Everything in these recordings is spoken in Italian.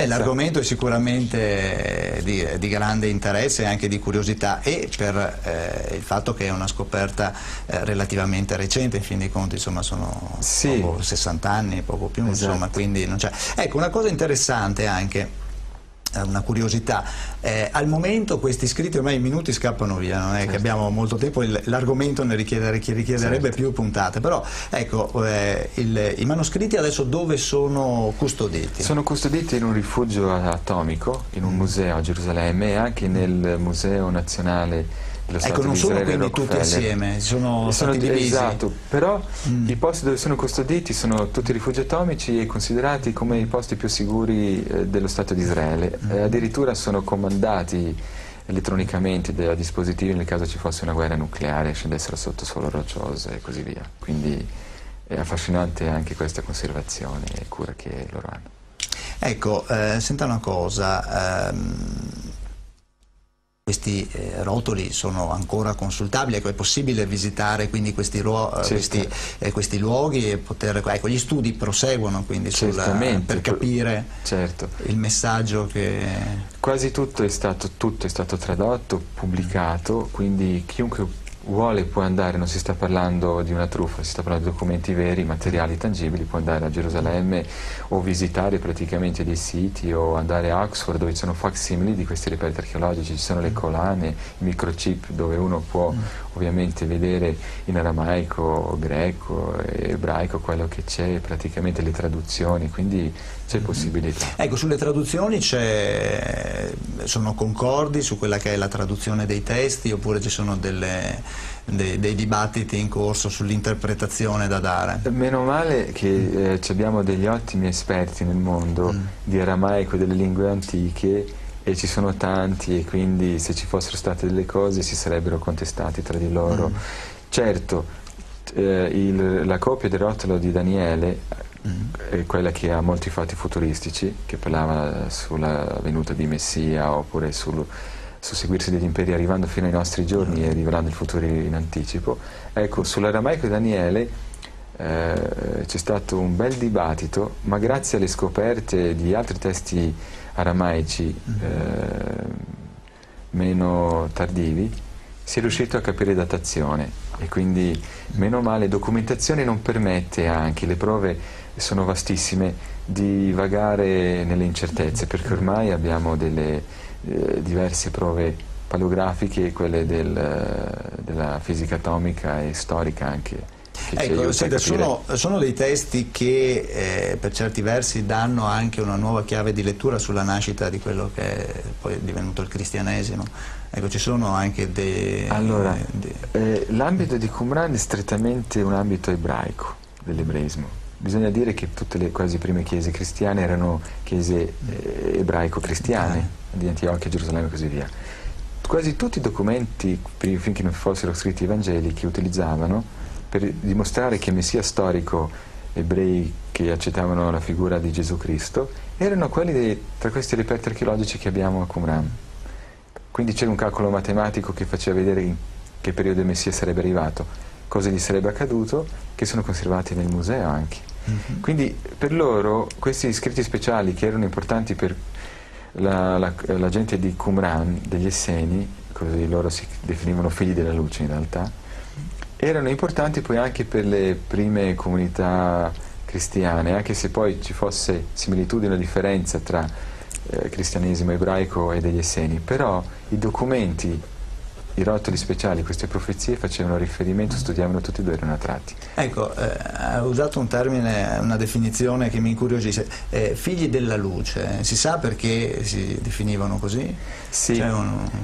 L'argomento è sicuramente di grande interesse e anche di curiosità, e per il fatto che è una scoperta relativamente recente, in fin dei conti insomma sono poco 60 anni, poco più, insomma, quindi non c'è. Ecco, una cosa interessante anche, una curiosità, al momento questi scritti, ormai i minuti scappano via, non è che abbiamo molto tempo, l'argomento ne richiederebbe più puntate, però ecco, i manoscritti adesso dove sono custoditi? Sono custoditi in un rifugio atomico, in un museo a Gerusalemme e anche nel Museo Nazionale dello Stato non di sono Israele, quindi tutti assieme, sono stati divisi. Esatto, però i posti dove sono custoditi sono tutti rifugi atomici e considerati come i posti più sicuri dello Stato di Israele. Addirittura sono comandati elettronicamente da dispositivi nel caso ci fosse una guerra nucleare e scendessero sotto suolo roccioso e così via. Quindi è affascinante anche questa conservazione e cura che loro hanno. Ecco, senta una cosa, questi rotoli sono ancora consultabili, ecco, è possibile visitare quindi questi luoghi e poter, ecco, gli studi proseguono quindi per capire il messaggio che... Quasi tutto è stato tradotto, pubblicato, quindi chiunque vuole può andare, non si sta parlando di una truffa, si sta parlando di documenti veri, materiali tangibili, può andare a Gerusalemme o visitare praticamente dei siti o andare a Oxford dove ci sono facsimili di questi reperti archeologici, ci sono le collane, i microchip dove uno può ovviamente vedere in aramaico, greco, ebraico quello che c'è, praticamente le traduzioni, quindi c'è possibilità. Ecco, sulle traduzioni sono concordi su quella che è la traduzione dei testi oppure ci sono dei dibattiti in corso sull'interpretazione da dare? Meno male che abbiamo degli ottimi esperti nel mondo di aramaico e delle lingue antiche e ci sono tanti e quindi se ci fossero state delle cose si sarebbero contestati tra di loro. Certo, la copia del rotolo di Daniele è quella che ha molti fatti futuristici, che parlava sulla venuta di Messia oppure sul susseguirsi degli imperi arrivando fino ai nostri giorni e rivelando il futuro in anticipo. Ecco, sull'aramaico di Daniele c'è stato un bel dibattito, ma grazie alle scoperte di altri testi aramaici meno tardivi si è riuscito a capire datazione e quindi meno male. Documentazione non permette, anche le prove sono vastissime, di vagare nelle incertezze, perché ormai abbiamo delle diverse prove paleografiche, quelle della fisica atomica e storica anche. Ecco, sono dei testi che per certi versi danno anche una nuova chiave di lettura sulla nascita di quello che è poi divenuto il cristianesimo. Ecco, ci sono anche l'ambito di Qumran è strettamente un ambito ebraico, dell'ebraismo. Bisogna dire che tutte le quasi prime chiese cristiane erano chiese ebraico-cristiane, di Antiochia, Gerusalemme e così via. Quasi tutti i documenti, finché non fossero scritti i Vangeli, che utilizzavano per dimostrare che il Messia storico, ebrei che accettavano la figura di Gesù Cristo, erano quelli tra questi reperti archeologici che abbiamo a Qumran. Quindi c'era un calcolo matematico che faceva vedere in che periodo il Messia sarebbe arrivato, cosa gli sarebbe accaduto, che sono conservati nel museo anche. Quindi per loro questi scritti speciali che erano importanti per la gente di Qumran, degli Esseni, così loro si definivano figli della luce in realtà, erano importanti poi anche per le prime comunità cristiane, anche se poi ci fosse similitudine o differenza tra cristianesimo ebraico e degli Esseni, però i documenti, i rotoli speciali, queste profezie facevano riferimento, studiavano tutti e due, erano attratti. Ecco, ha usato un termine, una definizione che mi incuriosisce, figli della luce, si sa perché si definivano così? Sì,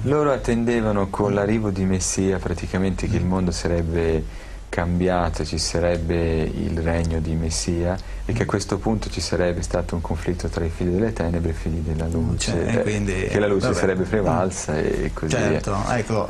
loro attendevano con l'arrivo di Messia praticamente che il mondo sarebbe cambiato, ci sarebbe il regno di Messia e che a questo punto ci sarebbe stato un conflitto tra i figli delle tenebre e i figli della luce, quindi, che la luce sarebbe prevalsa e così certo, via. Ecco.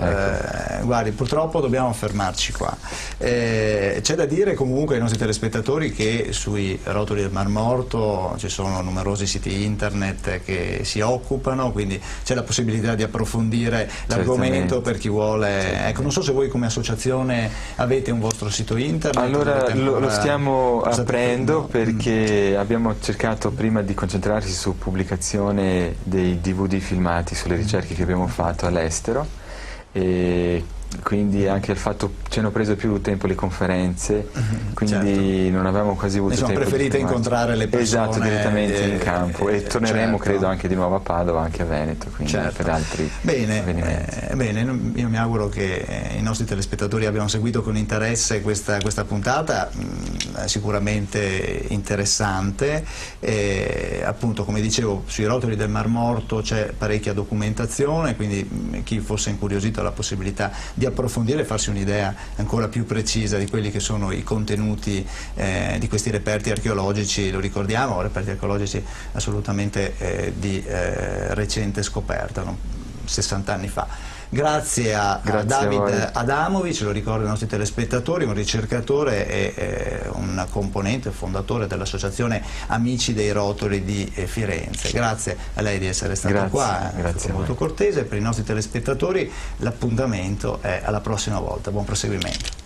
Guardi, purtroppo dobbiamo fermarci qua. C'è da dire comunque ai nostri telespettatori che sui rotoli del Mar Morto ci sono numerosi siti internet che si occupano, quindi c'è la possibilità di approfondire l'argomento per chi vuole. Ecco, non so se voi come associazione avete un vostro vostro sito internet? Allora lo stiamo aprendo, perché abbiamo cercato prima di concentrarsi su pubblicazione dei DVD filmati sulle ricerche che abbiamo fatto all'estero, e quindi anche il fatto ci hanno preso più tempo le conferenze, quindi non avevamo quasi avuto tempo. Preferite incontrare le persone, esatto, direttamente in campo, e torneremo credo anche di nuovo a Padova, anche a Veneto, quindi per altri avvenimenti. Bene, io mi auguro che i nostri telespettatori abbiano seguito con interesse questa puntata, sicuramente interessante. Appunto, come dicevo, sui rotoli del Mar Morto c'è parecchia documentazione, quindi chi fosse incuriosito ha la possibilità di approfondire e farsi un'idea ancora più precisa di quelli che sono i contenuti di questi reperti archeologici. Lo ricordiamo, reperti archeologici assolutamente di recente scoperta, 60 anni fa. Grazie a David Adamovic, lo ricordo ai nostri telespettatori, un ricercatore e un componente, fondatore dell'associazione Amici dei Rotoli di Firenze. Grazie a lei di essere stato qua, è stato molto cortese. Per i nostri telespettatori l'appuntamento è alla prossima volta. Buon proseguimento.